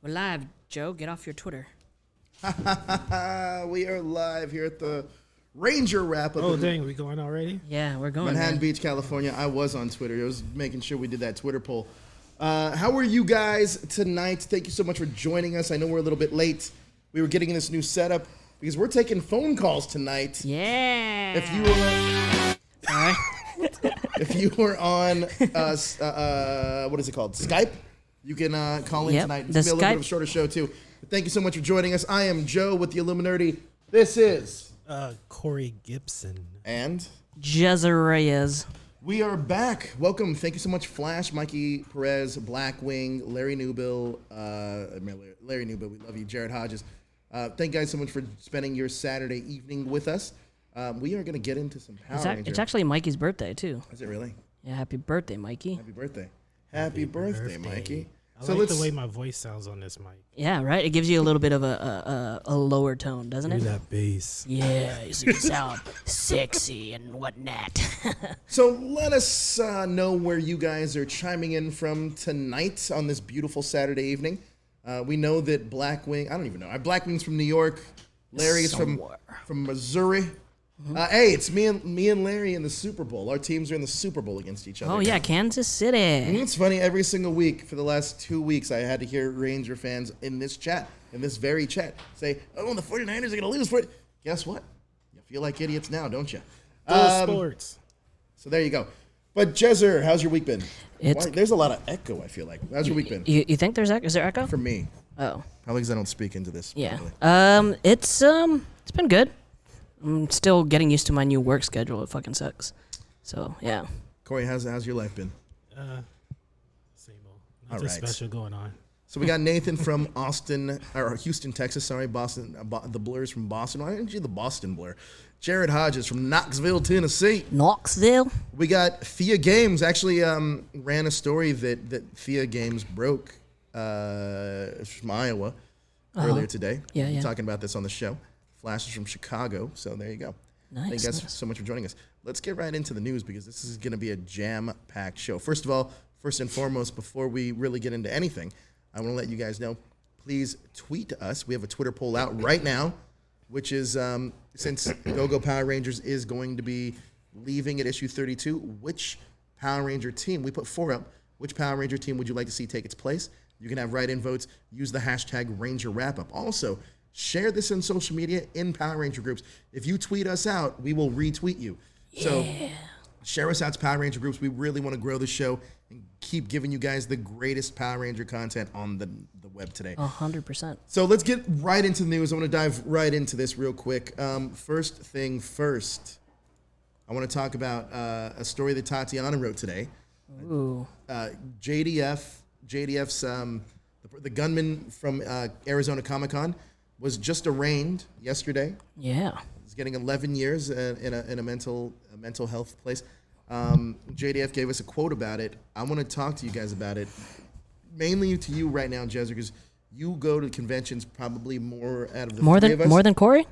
We're live, Joe. Get off your Twitter. We are live here at the Ranger wrap-up. Oh, dang, we going already? Yeah, we're going. Manhattan Beach, California. I was on Twitter. I was making sure we did that Twitter poll. How are you guys tonight? Thank you so much for joining us. I know we're a little bit late. We were getting this new setup because we're taking phone calls tonight. Yeah. If you were, if you were on, what is it called? Skype. You can call in tonight. It's going to be a little bit of a shorter show, too. But thank you so much for joining us. I am Joe with the Illuminerdi. This is... Corey Gibson. And... Jezza Reyes. We are back. Welcome. Thank you so much, Flash, Mikey Perez, Blackwing, Larry Newbill. Larry Newbill, we love you. Jared Hodges. Thank you guys so much for spending your Saturday evening with us. We are going to get into some Power Rangers. It's actually Mikey's birthday, too. Is it really? Yeah, happy birthday, Mikey. Happy birthday. Happy birthday, Mikey. I like the way my voice sounds on this mic. Yeah, right? It gives you a little bit of a lower tone, doesn't it? Hear that bass. Yeah, you sound sexy and whatnot. So let us know where you guys are chiming in from tonight on this beautiful Saturday evening. We know that Blackwing, I don't even know. Blackwing's from New York. Larry's from Missouri. Hey, it's me and Larry in the Super Bowl. Our teams are in the Super Bowl against each other. Oh, yeah, Kansas City. And it's funny, every single week for the last 2 weeks, I had to hear Ranger fans in this chat, in this very chat, say, oh, the 49ers are going to lose for it. Guess what? You feel like idiots now, don't you? Sports. So there you go. But Jezzer, how's your week been? There's a lot of echo, I feel like. How's your week been? You think there's echo? Is there echo? For me. Oh. Probably because I don't speak into this. Yeah. Probably. It's been good. I'm still getting used to my new work schedule. It fucking sucks. So, yeah. Corey, how's your life been? Same old. Nothing special going on. So we got Nathan from Houston, Texas. Sorry, Boston. The Blur's from Boston. Why didn't you the Boston Blur? Jared Hodges from Knoxville, Tennessee. Knoxville. We got Thea Games. Actually, ran a story that Thea Games broke from Iowa earlier today. Yeah. Talking about this on the show. Flash is from Chicago, so there you go. Nice. Thank you guys so much for joining us. Let's get right into the news because this is going to be a jam-packed show. First and foremost, before we really get into anything, I want to let you guys know, please tweet us. We have a Twitter poll out right now, which is, since Go-Go Power Rangers is going to be leaving at issue 32, which Power Ranger team, we put 4 up, which Power Ranger team would you like to see take its place? You can have write-in votes. Use the hashtag Ranger Wrap-Up. Also, share this on social media in Power Ranger groups. If you tweet us out, we will retweet you. Yeah. So share us out to Power Ranger groups. We really want to grow the show and keep giving you guys the greatest Power Ranger content on the web today. 100%. So let's get right into the news. I want to dive right into this real quick. First thing first, I want to talk about a story that Tatiana wrote today. Ooh. JDF's the gunman from Arizona Comic-Con was just arraigned yesterday. Yeah. He's getting 11 years in a mental health place. JDF gave us a quote about it. I want to talk to you guys about it, mainly to you right now, Jezzer, because you go to conventions probably more out of the three of us. More than Corey?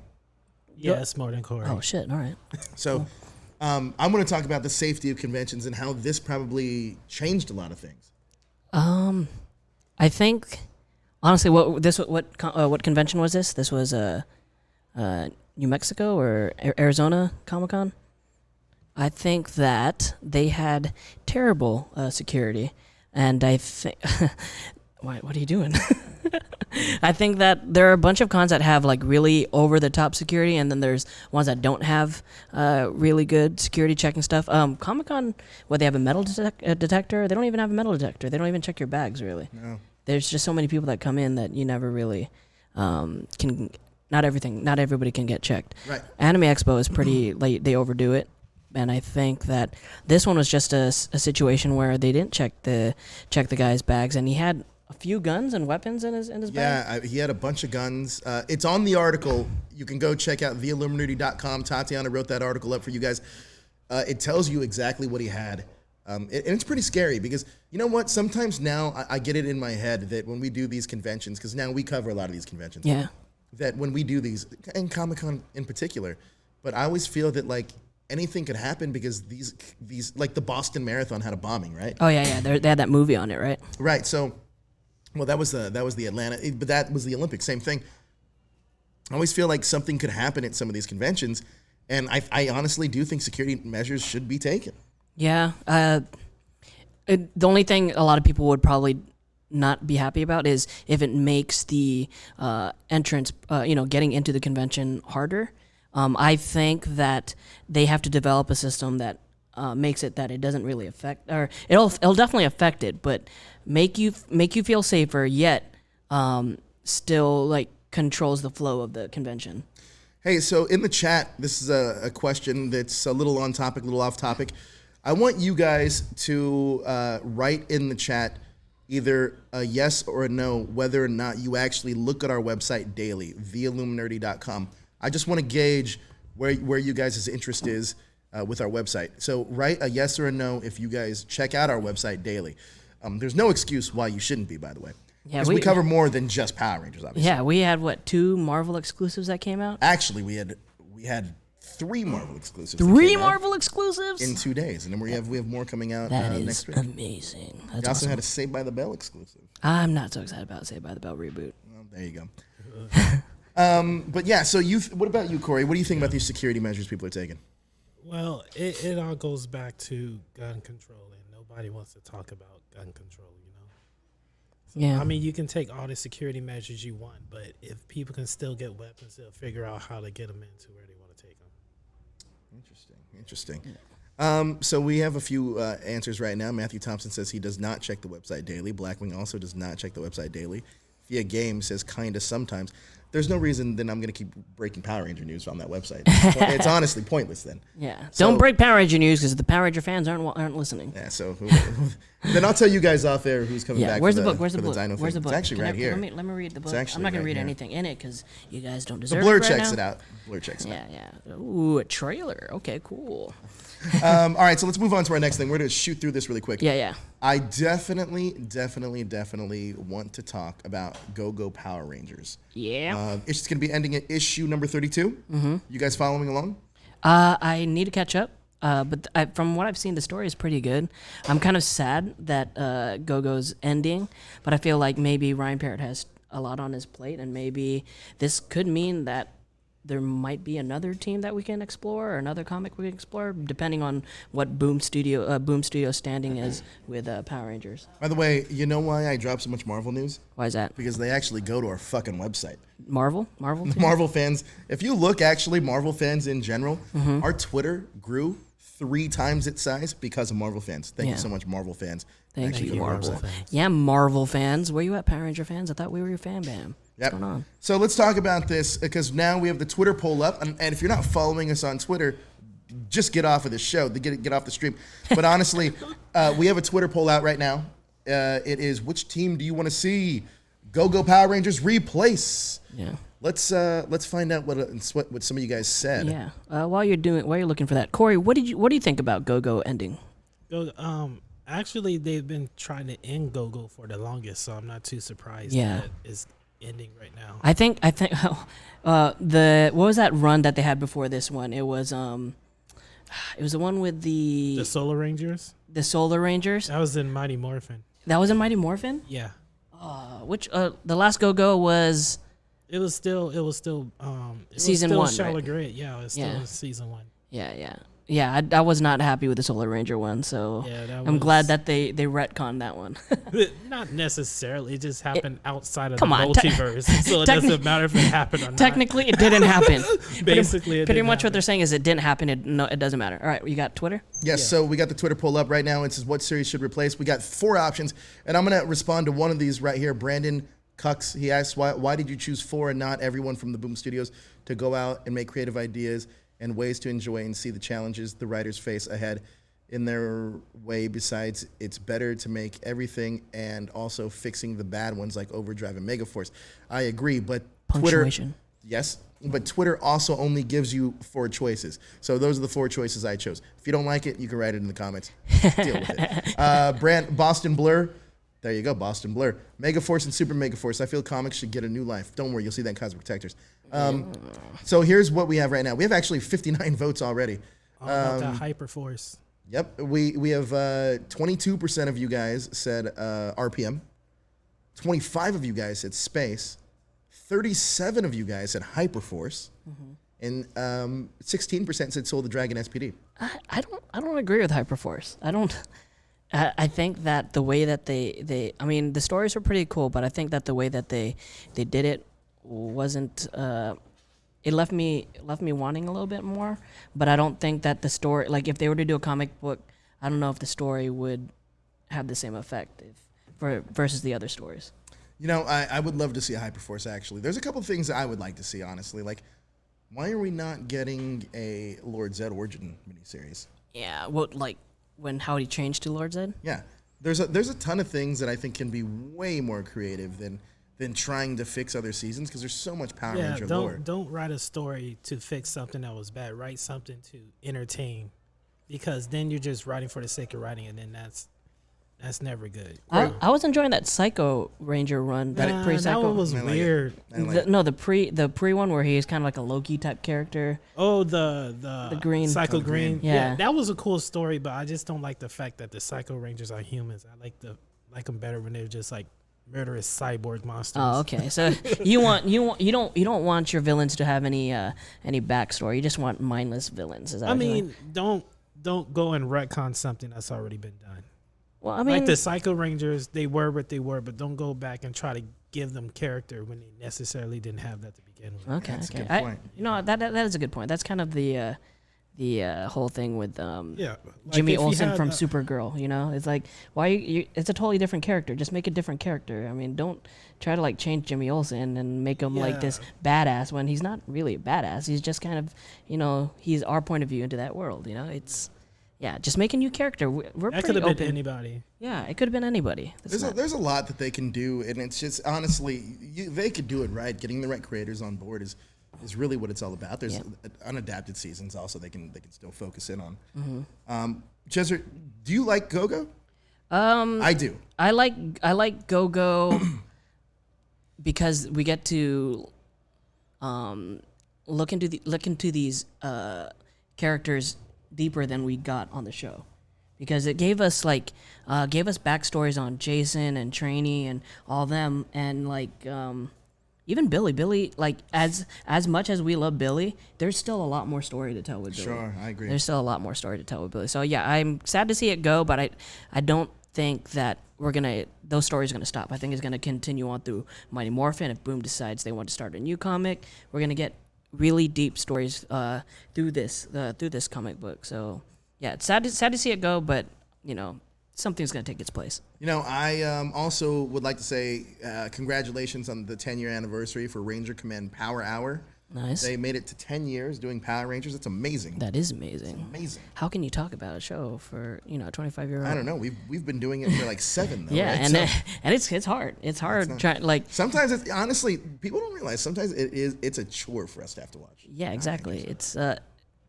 Yes, more than Corey. Oh, shit. All right. So I'm going to talk about the safety of conventions and how this probably changed a lot of things. I think... Honestly, what convention was this? This was New Mexico or Arizona Comic-Con? I think that they had terrible security, and I think... What are you doing? I think that there are a bunch of cons that have like really over-the-top security, and then there's ones that don't have really good security checking stuff. Comic-Con, they have a metal detector? They don't even have a metal detector. They don't even check your bags, really. No. There's just so many people that come in that you never really can. Not everybody can get checked. Right. Anime Expo is pretty late. They overdo it, and I think that this one was just a situation where they didn't check the guy's bags, and he had a few guns and weapons in his bag. Yeah, he had a bunch of guns. It's on the article. You can go check out theilluminerdi.com. Tatiana wrote that article up for you guys. It tells you exactly what he had. And it's pretty scary because, you know what, sometimes now I get it in my head that when we do these conventions, because now we cover a lot of these conventions, that when we do these, and Comic-Con in particular, but I always feel that, like, anything could happen because these like the Boston Marathon had a bombing, right? Oh, yeah, they had that movie on it, right? Right, so Well, that was the Atlanta, but that was the Olympics. Same thing. I always feel like something could happen at some of these conventions, and I honestly do think security measures should be taken. Yeah. The only thing a lot of people would probably not be happy about is if it makes the entrance, getting into the convention harder. I think that they have to develop a system that makes it that it doesn't really affect, or it'll definitely affect it, but make you feel safer, yet still like controls the flow of the convention. Hey, so in the chat, this is a question that's a little on topic, a little off topic. I want you guys to write in the chat either a yes or a no, whether or not you actually look at our website daily, theilluminerdi.com. I just want to gauge where you guys' interest is with our website. So write a yes or a no if you guys check out our website daily. There's no excuse why you shouldn't be, by the way. Yeah, Because we cover more than just Power Rangers, obviously. Yeah, we had 2 Marvel exclusives that came out. Actually, we had 3 Marvel exclusives. 3 Marvel exclusives in 2 days, and then we have more coming out That is next week. amazing. That's We also awesome. had a Saved by the Bell exclusive. I'm not so excited about Saved by the Bell reboot. Well, there you go. But yeah, so what about you, Corey? What do you think about these security measures people are taking? Well, it all goes back to gun control, and nobody wants to talk about gun control, So, Yeah. I mean, you can take all the security measures you want, but if people can still get weapons, they'll figure out how to get them into where they want to take them. Interesting. So we have a few answers right now. Matthew Thompson says he does not check the website daily. Blackwing also does not check the website daily. Via Game says kinda sometimes. There's no reason then I'm going to keep breaking Power Ranger news on that website. It's honestly pointless then. Yeah. So- Don't break Power Ranger news because the Power Ranger fans aren't listening. Yeah, so then I'll tell you guys off there who's coming Yeah. back. Where's for the book? Where's the for book? Dino Where's the thing. book? It's actually right here. Let me read the book. actually I'm not gonna right read here. anything in it because you guys don't So deserve Blur it right checks now. it out. Blur checks it out. Yeah. Ooh, a trailer. Okay, cool. All right, so let's move on to our next thing. We're going to shoot through this really quick. Yeah. I definitely want to talk about Go-Go Power Rangers. Yeah. It's going to be ending at issue number 32. Mm-hmm. You guys following along? I need to catch up. But from what I've seen, the story is pretty good. I'm kind of sad that Go-Go's ending, but I feel like maybe Ryan Parrott has a lot on his plate, and maybe this could mean that there might be another team that we can explore, or another comic we can explore, depending on what Boom Studio standing is with Power Rangers. By the way, you know why I dropped so much Marvel news? Why is that? Because they actually go to our fucking website. Marvel? Team? Marvel fans, if you look actually, Marvel fans in general, our Twitter grew 3 times its size because of Marvel fans. Thank you Yeah. so much, Marvel fans. Thank Actually, you, go to our Marvel. website. Yeah, Marvel fans. Where you at, Power Ranger fans? I thought we were your fan bam. Yep. What's going on? So let's talk about this because now we have the Twitter poll up, and if you're not following us on Twitter, just get off of the show. Get off the stream. But honestly, we have a Twitter poll out right now. It is, which team do you want to see Go-Go Power Rangers replace? Yeah. Let's find out what some of you guys said. Yeah. While you're looking for that, Corey, what do you think about Go-Go ending? Actually, they've been trying to end Go-Go for the longest, so I'm not too surprised Yeah. that it's ending right now. I think what was that run that they had before this one? It was the one with The Solar Rangers? the Solar Rangers. That was in Mighty Morphin. That was in Mighty Morphin. Yeah. Which the last Go-Go was It was still Season still 1, Shallow right? Grid. Yeah, it was still Yeah. season 1. yeah. I was not happy with the Solar Ranger one, so Yeah, that I'm glad was- that they retconned that one. Not necessarily. It just happened outside of come the on, multiverse, so it doesn't matter if it happened or not. Technically, it didn't happen. Basically, it Pretty didn't much what happen. they're saying is it didn't happen. It doesn't matter. All right, you got Twitter? Yes, Yeah. so we got the Twitter poll up right now. It says what series should replace. We got 4 options, and I'm going to respond to one of these right here. Brandon Cucks, he asks, why did you choose 4 and not everyone from the Boom Studios to go out and make creative ideas and ways to enjoy and see the challenges the writers face ahead in their way? Besides, it's better to make everything and also fixing the bad ones like Overdrive and Megaforce. I agree, but Punctuation. Twitter... Yes, but Twitter also only gives you 4 choices. So those are the 4 choices I chose. If you don't like it, you can write it in the comments. Deal with it. Boston Blur. There you go, Boston Blur. Megaforce and Super Megaforce. I feel comics should get a new life. Don't worry, you'll see that in Cosmic Protectors. So here's what we have right now. We have actually 59 votes already. All about that Hyperforce. Yep, we have 22% of you guys said RPM. 25 of you guys said space. 37 of you guys said Hyperforce. And 16% said Soul the Dragon SPD. I don't agree with Hyperforce. I think that the way that they I mean the stories were pretty cool, but I think that the way that they did it wasn't it left me wanting a little bit more, but I don't think that the story, like if they were to do a comic book, I don't know if the story would have the same effect versus the other stories. You know, I would love to see a Hyperforce, actually. There's a couple of things that I would like to see, honestly. Like, why are we not getting a Lord Zed origin miniseries? Yeah, well, like how he changed to Lord Zed? Yeah. There's a ton of things that I think can be way more creative than trying to fix other seasons, because there's so much Power Ranger lore. Don't write a story to fix something that was bad. Write something to entertain, because then you're just writing for the sake of writing, and then that's never good. I was enjoying that Psycho Ranger run. That pre-Psycho that one was weird. The pre one where he's kind of like a Loki type character. Oh, the green Psycho Green. Yeah, that was a cool story, but I just don't like the fact that the Psycho Rangers are humans. I like them better when they're just like murderous cyborg monsters. Oh, okay. So you don't want your villains to have any backstory. You just want mindless villains. Is that what you want? Don't go and retcon something that's already been done. Well, I mean, like the Psycho Rangers, they were what they were, but don't go back and try to give them character when they necessarily didn't have that to begin with. Okay, That's okay. a good point. That is a good point. That's kind of the whole thing with like Jimmy Olsen from Supergirl. You know, it's like it's a totally different character. Just make a different character. I mean, don't try to like change Jimmy Olsen and make him like this badass when he's not really a badass. He's just kind of he's our point of view into that world. You know, it's. Yeah, just make a new character. We're that pretty could have been open. Anybody. Yeah, it could have been anybody. There's a lot that they can do, and it's just honestly, they could do it right. Getting the right creators on board is really what it's all about. There's unadapted seasons also they can still focus in on. Chester, do you like Go-Go? I do. I like Go-Go because we get to look into these characters deeper than we got on the show, because it gave us backstories on Jason and Trainee and all them, and like even Billy, like as much as we love Billy, there's still a lot more story to tell with Billy. Sure, I agree. There's still a lot more story to tell with Billy. So yeah, I'm sad to see it go, but I don't think that those stories are gonna stop. I think it's gonna continue on through Mighty Morphin. If Boom decides they want to start a new comic, we're gonna get really deep stories through this comic book. So yeah, it's sad to see it go, but something's gonna take its place. I also would like to say congratulations on the 10-year anniversary for Ranger Command Power Hour. Nice. They made it to 10 years doing Power Rangers. That's amazing. That is amazing. It's amazing. How can you talk about a show for 25-year-old? I don't know. We've been doing it for like 7 though. Yeah, right? and it's hard. It's hard trying like. Sometimes it's honestly people don't realize. Sometimes it's a chore for us to have to watch. Yeah, exactly. It's I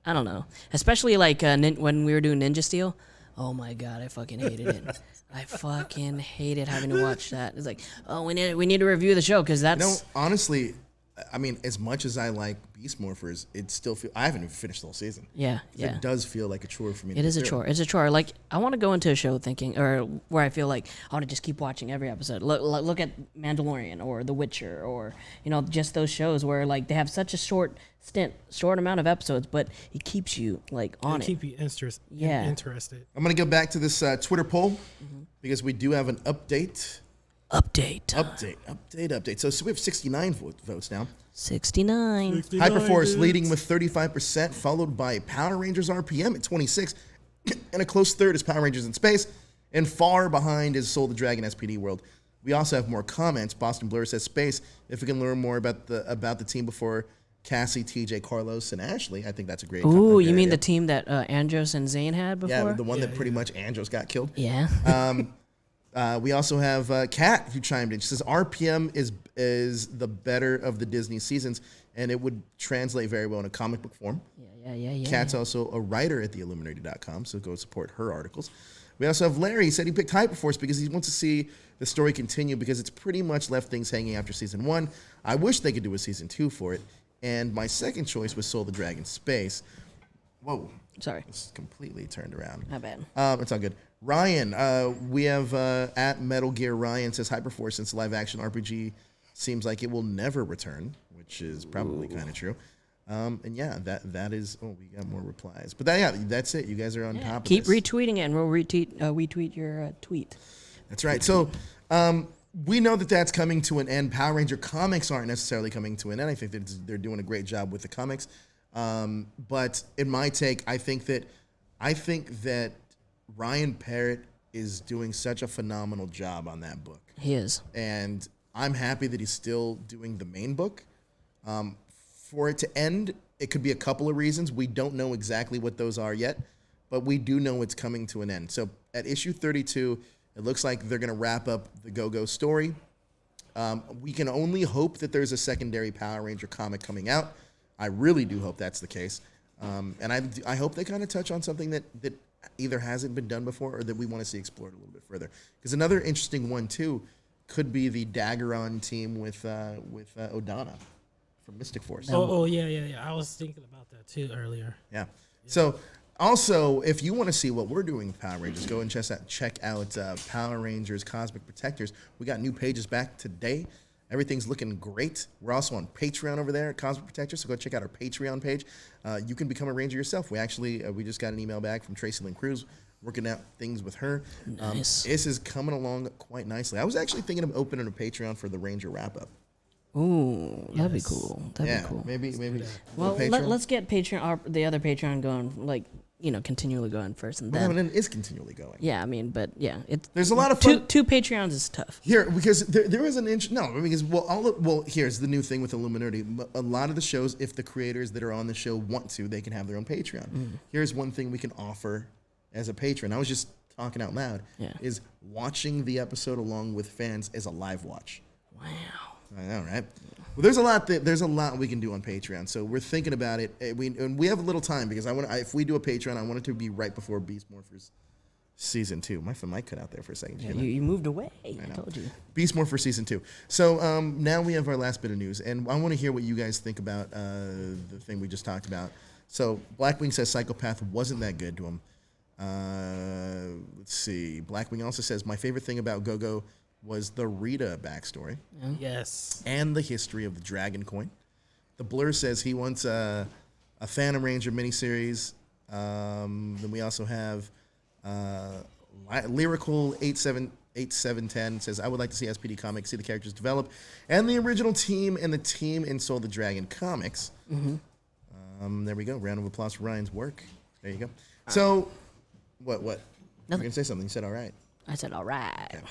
don't know. Especially like when we were doing Ninja Steel. Oh my god, I fucking hated it. I fucking hated having to watch that. It's like, oh, we need to review the show because that's. Honestly, I mean, as much as I like Beast Morphers, it still I haven't even finished the whole season. Yeah. It does feel like a chore for me. It is a chore. It's a chore. Like I want to go into a show thinking, or where I feel like I want to just keep watching every episode. Look at Mandalorian or The Witcher, or just those shows where like they have such a short amount of episodes, but it keeps you like on it. Keep you interested. I'm gonna go back to this Twitter poll because we do have an update. Update. So we have 69 votes now. 69. Hyperforce leading with 35%, followed by Power Rangers RPM at 26, and a close third is Power Rangers in Space, and far behind is Soul the Dragon SPD World. We also have more comments. Boston Blur says Space. If we can learn more about the team before Cassie, TJ, Carlos, and Ashley, I think that's a great. Ooh, you mean the team that Andros and Zane had before? Yeah, the one that pretty much Andros got killed. Yeah. We also have Kat who chimed in. She says RPM is the better of the Disney seasons, and it would translate very well in a comic book form. Yeah. Kat's also a writer at the Illuminerdi.com, so go support her articles. We also have Larry. He said he picked Hyperforce because he wants to see the story continue because it's pretty much left things hanging after season 1. I wish they could do a season 2 for it. And my second choice was Soul the Dragon Space. Whoa. Sorry. It's completely turned around. Not bad. It's all good. Ryan, we have at Metal Gear Ryan says Hyperforce since live action RPG seems like it will never return, which is probably kind of true. And yeah, that is. Oh, we got more replies, but that's it. You guys are on top of Keep this. retweeting it, and we'll retweet your tweet. That's right. So we know that that's coming to an end. Power Ranger comics aren't necessarily coming to an end. I think that they're doing a great job with the comics. But in my take, I think that Ryan Parrott is doing such a phenomenal job on that book. He is. And I'm happy that he's still doing the main book. For it to end, it could be a couple of reasons. We don't know exactly what those are yet, but we do know it's coming to an end. So at issue 32, it looks like they're going to wrap up the Go-Go story. We can only hope that there's a secondary Power Ranger comic coming out. I really do hope that's the case. And I hope they kind of touch on something that either hasn't been done before or that we want to see explored a little bit further. Because another interesting one, too, could be the Daggeron team with Odana from Mystic Force. Yeah. I was thinking about that, too, earlier. Yeah. So, also, if you want to see what we're doing with Power Rangers, go and check out Power Rangers Cosmic Protectors. We got new pages back today. Everything's looking great. We're also on Patreon over there at Cosmic Protectors, so go check out our Patreon page. You can become a Ranger yourself. We just got an email back from Tracy Lynn Cruz, working out things with her. Nice. This is coming along quite nicely. I was actually thinking of opening a Patreon for the Ranger wrap-up. Ooh, that'd be cool. That'd be cool. Maybe. Well, let's get Patreon, the other Patreon going, continually going first, and then it is continually going. Yeah, I mean, but yeah, there's a lot of fun. Two Patreons is tough. Here, because there is an here's the new thing with Illuminerdi. A lot of the shows, if the creators that are on the show want to, they can have their own Patreon. Here's one thing we can offer as a patron. I was just talking out loud. Yeah. Is watching the episode along with fans as a live watch. Wow. I know, right? Well, there's a lot we can do on Patreon, so we're thinking about it. We have a little time because if we do a Patreon, I want it to be right before Beast Morphers Season 2. My mic cut out there for a second. Yeah, you moved away. I told you. Beast Morphers Season 2. So now we have our last bit of news, and I want to hear what you guys think about the thing we just talked about. So Blackwing says Psychopath wasn't that good to him. Let's see. Blackwing also says, my favorite thing about Go-Go was the Rita backstory. Yeah. Yes. And the history of the Dragon Coin. The Blur says he wants a Phantom Ranger miniseries. Then we also have Lyrical 8710 says, I would like to see SPD Comics see the characters develop and the original team and the team in Soul the Dragon comics. There we go. Round of applause for Ryan's work. There you go. So, what? Nothing. You're going to say something. You said all right. I said all right. Okay.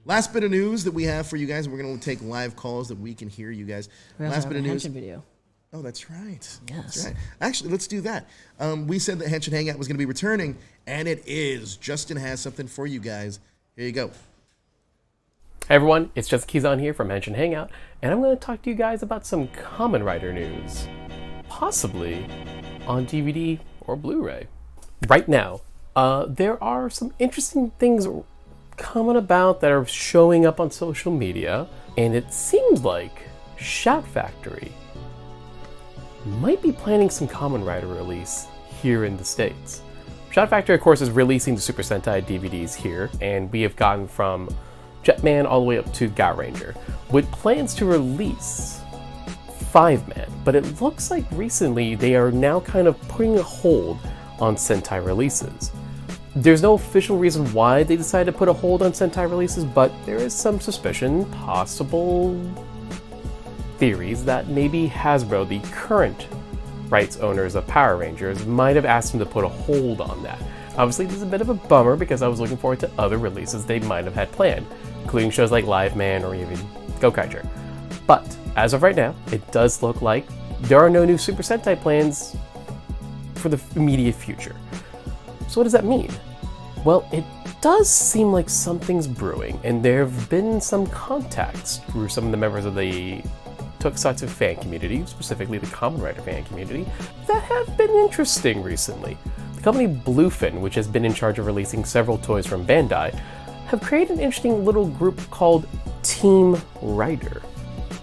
Last bit of news that we have for you guys. We're going to take live calls that we can hear you guys. Last bit of news. Henshin video. Oh, that's right. Yes. That's right. Actually, let's do that. We said that Henshin Hangout was going to be returning, and it is. Justin has something for you guys. Here you go. Hey everyone, it's Justin Keyson here from Henshin Hangout, and I'm going to talk to you guys about some Kamen Rider news. Possibly on DVD or Blu-ray. Right now, there are some interesting things coming about that are showing up on social media, and it seems like Shout Factory might be planning some Kamen Rider release here in the States. Shout Factory, of course, is releasing the Super Sentai DVDs here, and we have gotten from Jetman all the way up to Ga Ranger, with plans to release 5-Man, but it looks like recently they are now kind of putting a hold on Sentai releases. There's no official reason why they decided to put a hold on Sentai releases, but there is some suspicion, possible theories, that maybe Hasbro, the current rights owners of Power Rangers, might have asked them to put a hold on that. Obviously, this is a bit of a bummer because I was looking forward to other releases they might have had planned, including shows like Live Man or even Gokaiger. But as of right now, it does look like there are no new Super Sentai plans for the immediate future. So what does that mean? Well, it does seem like something's brewing, and there have been some contacts through some of the members of the Tokusatsu fan community, specifically the Kamen Rider fan community, that have been interesting recently. The company Bluefin, which has been in charge of releasing several toys from Bandai, have created an interesting little group called Team Rider.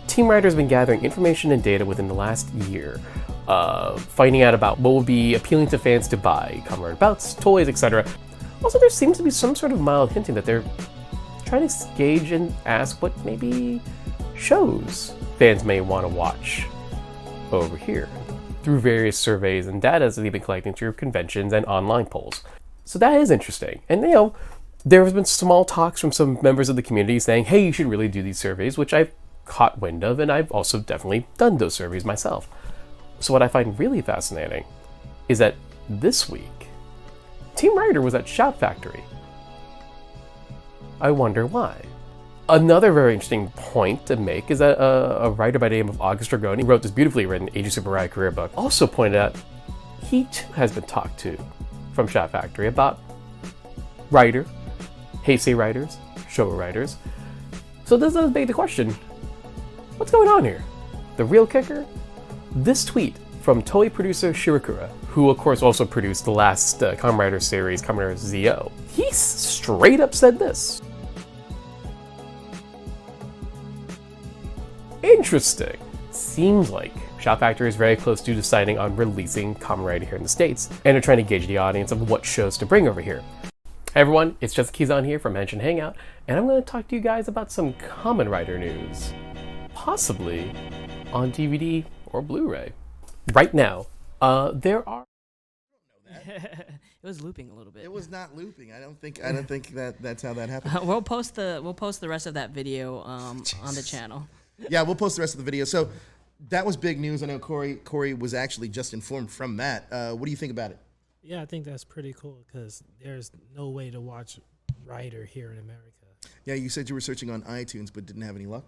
Team Rider has been gathering information and data within the last year, finding out about what would be appealing to fans to buy, Kamen Rider belts, toys, etc., Also, there seems to be some sort of mild hinting that they're trying to gauge and ask what maybe shows fans may want to watch over here through various surveys and data that they've been collecting through conventions and online polls. So that is interesting. And there has been small talks from some members of the community saying, hey, you should really do these surveys, which I've caught wind of, and I've also definitely done those surveys myself. So what I find really fascinating is that this week, Team Rider was at Shout Factory. I wonder why. Another very interesting point to make is that a writer by the name of August Dragoni, who wrote this beautifully written Age of Super career book, also pointed out he too has been talked to from Shout Factory about writer, Heisei writers, Showa writers. So this does beg the question, what's going on here? The real kicker? This tweet from Toei producer Shirakura, who of course also produced the last Kamen Rider series, Kamen Rider ZO. He straight up said this. Interesting. Seems like Shout Factory is very close to deciding on releasing Kamen Rider here in the States, and they're trying to gauge the audience of what shows to bring over here. Hey everyone, it's just Kizan here from Henshin Hangout, and I'm going to talk to you guys about some Kamen Rider news. Possibly on DVD or Blu-ray. Right now, there are... It was looping a little bit. It was not looping. I don't think that's how that happened. We'll post the rest of that video on the channel. Yeah, we'll post the rest of the video. So that was big news. I know Corey was actually just informed from that. What do you think about it? Yeah, I think that's pretty cool because there's no way to watch Rider here in America. Yeah, you said you were searching on iTunes but didn't have any luck.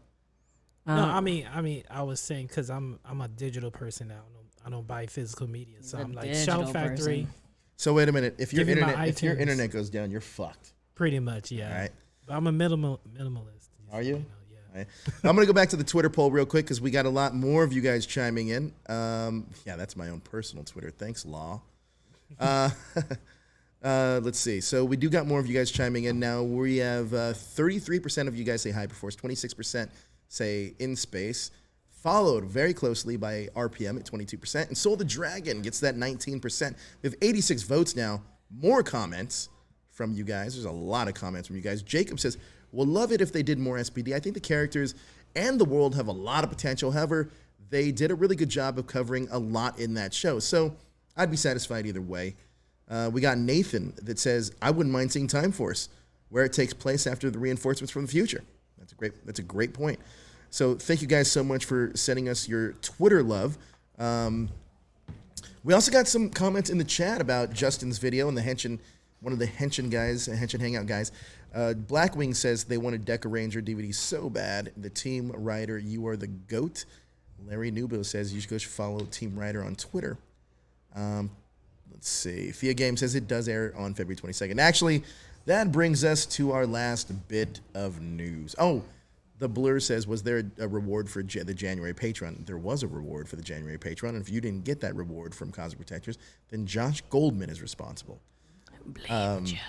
No, I mean, I was saying because I'm a digital person now. I don't buy physical media, so I'm like Shout Factory. Person. So wait a minute. If your Give me my internet iTunes. goes down, you're fucked. Pretty much, yeah. All right. But I'm a minimalist. Are you? Yeah. All right. I'm going to go back to the Twitter poll real quick because we got a lot more of you guys chiming in. Yeah, that's my own personal Twitter. Thanks, Law. Let's see. So we do got more of you guys chiming in now. We have 33% of you guys say Hyperforce, 26% say In Space, followed very closely by RPM at 22%, and Soul the Dragon gets that 19%. We have 86 votes now. More comments from you guys. There's a lot of comments from you guys. Jacob says, "We'll love it if they did more SPD. I think the characters and the world have a lot of potential. However, they did a really good job of covering a lot in that show. So I'd be satisfied either way." We got Nathan that says, "I wouldn't mind seeing Time Force, where it takes place after the reinforcements from the future." That's a great point. So thank you guys so much for sending us your Twitter love. We also got some comments in the chat about Justin's video and one of the Henshin guys, Henshin Hangout guys. Blackwing says they wanted Deca Ranger DVD so bad. The Team Rider, you are the GOAT. Larry Nubo says you should go follow Team Rider on Twitter. Let's see. Fia Game says it does air on February 22nd. Actually, that brings us to our last bit of news. Oh, the Blur says, was there a reward for the January Patreon? There was a reward for the January Patreon, and if you didn't get that reward from Cosmic Protectors, then Josh Goldman is responsible. Blame Josh.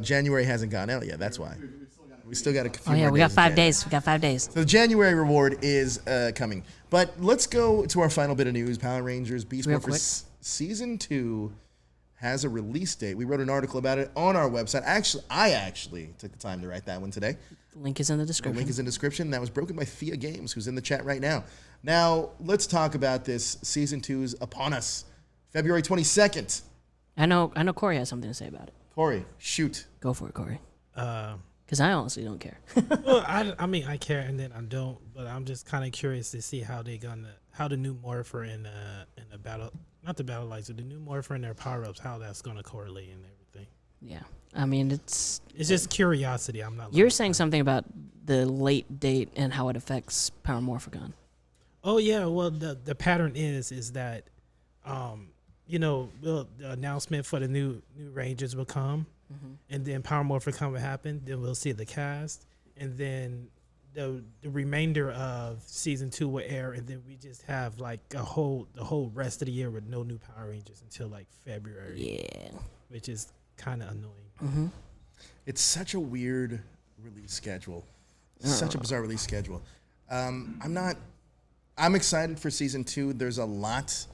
January hasn't gone out yet. That's why. We still got a few Oh yeah, more we got days 5 in days. We got 5 days. So the January reward is coming. But let's go to our final bit of news. Power Rangers Beast Real Morphers Season 2 has a release date. We wrote an article about it on our website. I actually took the time to write that one today. The link is in the The description. link is in the description. That was broken by Thea Games, who's in the chat right now. Now, let's talk about this. Season 2's upon us. February 22nd. I know Corey has something to say about it. Corey, shoot. Go for it, Corey. Uh, Because I honestly don't care. well, I mean, I care and then I don't, but I'm just kind of curious to see how the new Morpher in the battle, not the battle lights, but the new Morpher and their power ups, how that's gonna correlate and everything. Yeah. I mean, it's just curiosity. I'm not. You're saying something about the late date and how it affects Power Morphagon. Oh yeah, well the pattern is that, the announcement for the new Rangers will come. Mm-hmm. And then Power Morphicon will happen. Then we'll see the cast, and then the remainder of season 2 will air, and then we just have like the whole rest of the year with no new Power Rangers until like February. Yeah, which is kind of annoying. Mm-hmm. It's such a weird release schedule. Such a bizarre release schedule. I'm excited for season 2. There's a lot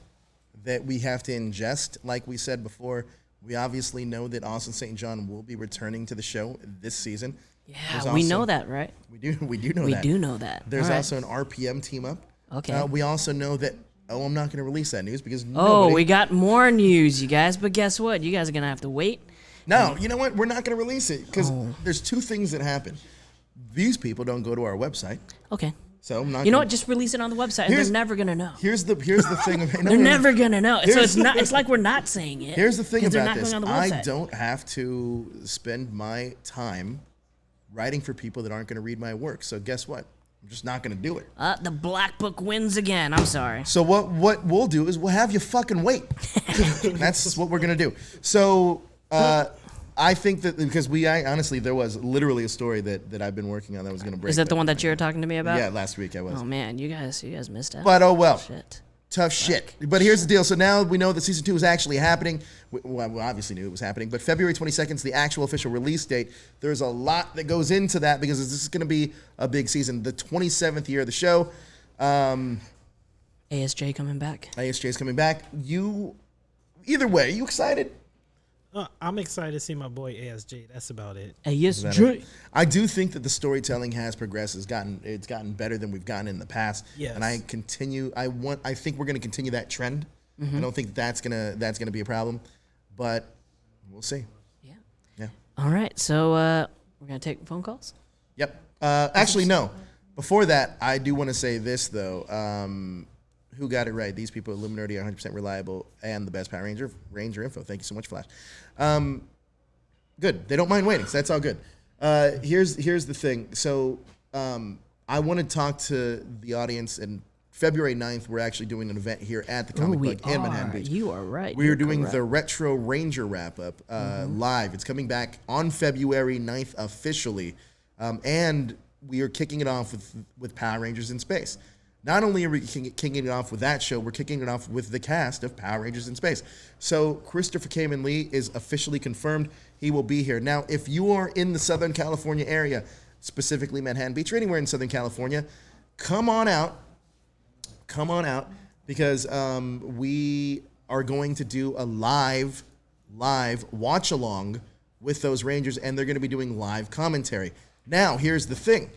that we have to ingest. Like we said before, We obviously know that Austin St. John will be returning to the show this season. Yeah, we know that, right? We do know that. We do know that. There's All right. also an RPM team up. Okay. We also know that, I'm not going to release that news because We got more news, you guys. But guess what? You guys are going to have to wait. No, you know what? We're not going to release it because there's two things that happen. These people don't go to our website. Okay. So I'm not. You know what? Just release it on the website, and they're never gonna know. Here's the thing. They're never gonna know. So it's not. It's like we're not saying it. Here's the thing about this. On the I don't have to spend my time writing for people that aren't going to read my work. So guess what? I'm just not going to do it. The Black Book wins again. I'm sorry. So what we'll do is we'll have you fucking wait. That's what we're going to do. So I think that because honestly, there was literally a story that I've been working on that was going to break. Is that the one that you were talking to me about? Yeah, last week I was. Oh man, you guys missed out. But oh well. Shit. Tough shit. But here's the deal. So now we know that season 2 is actually happening. Well, we obviously knew it was happening, but February 22nd is the actual official release date. There's a lot that goes into that because this is going to be a big season. The 27th year of the show. ASJ coming back. ASJ is coming back. Either way, are you excited? I'm excited to see my boy ASJ. That's about it. ASJ. I do think that the storytelling has progressed. It's gotten better than we've gotten in the past. Yes. And I think we're going to continue that trend. I don't think that's gonna be a problem, but we'll see. Yeah. All right. So we're gonna take phone calls. Yep. Actually, no. Before that, I do want to say this though. Who got it right? These people at Illuminerdi are 100% reliable and the best Power Ranger info. Thank you so much, Flash. Good. They don't mind waiting, so that's all good. Here's the thing. So I want to talk to the audience, and February 9th, we're actually doing an event here at the Comic Book in Manhattan Beach. You are right. We are doing the Retro Ranger wrap-up live. It's coming back on February 9th officially, and we are kicking it off with Power Rangers in Space. Not only are we kicking it off with that show, we're kicking it off with the cast of Power Rangers in Space. So Christopher Kamen Lee is officially confirmed. He will be here. Now, if you are in the Southern California area, specifically Manhattan Beach or anywhere in Southern California, come on out because we are going to do a live watch along with those Rangers, and they're going to be doing live commentary. Now, here's the thing.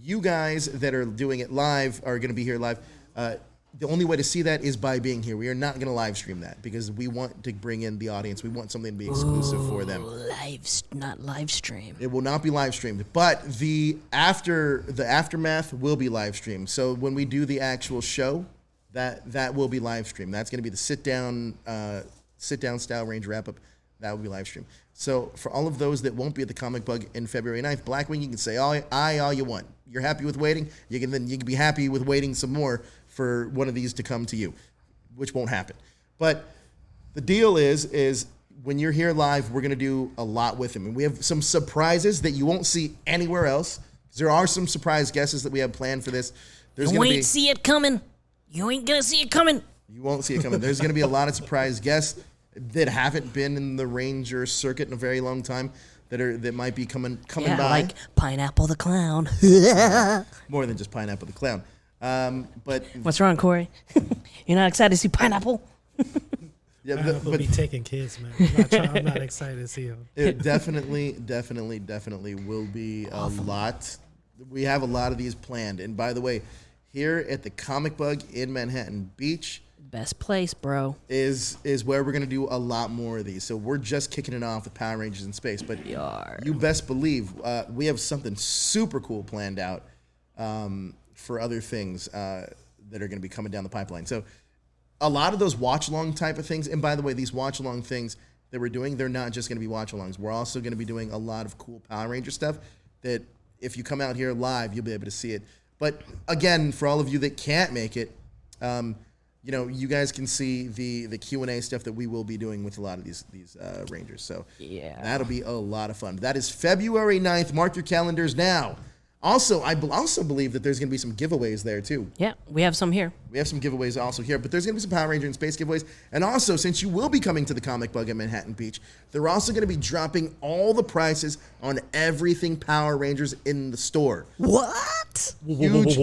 You guys that are doing it live are going to be here live. The only way to see that is by being here. We are not going to live stream that because we want to bring in the audience. We want something to be exclusive for them. Not live stream. It will not be live streamed, but the aftermath will be live streamed. So when we do the actual show, that will be live streamed. That's going to be the sit down style Ranger wrap up. That will be live streamed. So for all of those that won't be at the Comic Bug in February 9th, Blackwing, you can say all you want. You're happy with waiting. You can be happy with waiting some more for one of these to come to you, which won't happen. But the deal is when you're here live, we're going to do a lot with him. And we have some surprises that you won't see anywhere else. There are some surprise guesses that we have planned for this. You ain't see it coming. You ain't going to see it coming. You won't see it coming. There's going to be a lot of surprise guests that haven't been in the Ranger circuit in a very long time that might be coming by. Like Pineapple the Clown. More than just Pineapple the Clown. But what's wrong, Corey? You're not excited to see Pineapple? Yeah, we'll be taking kids, man. I'm not excited to see them. It definitely will be a lot. We have a lot of these planned. And by the way, here at the Comic Bug in Manhattan Beach, best place, bro, is where we're going to do a lot more of these. So we're just kicking it off with Power Rangers in Space. But you best believe we have something super cool planned out for other things that are going to be coming down the pipeline. So a lot of those watch-along type of things, and by the way, these watch-along things that we're doing, they're not just going to be watch-alongs. We're also going to be doing a lot of cool Power Ranger stuff that if you come out here live, you'll be able to see it. But again, for all of you that can't make it, you guys can see the Q&A stuff that we will be doing with a lot of these Rangers. So that'll be a lot of fun. That is February 9th. Mark your calendars now. Also, I also believe that there's going to be some giveaways there, too. Yeah, we have some here. We have some giveaways also here, but there's going to be some Power Ranger in Space giveaways. And also, since you will be coming to the Comic Bug at Manhattan Beach, they're also going to be dropping all the prices on everything Power Rangers in the store. What? Huge.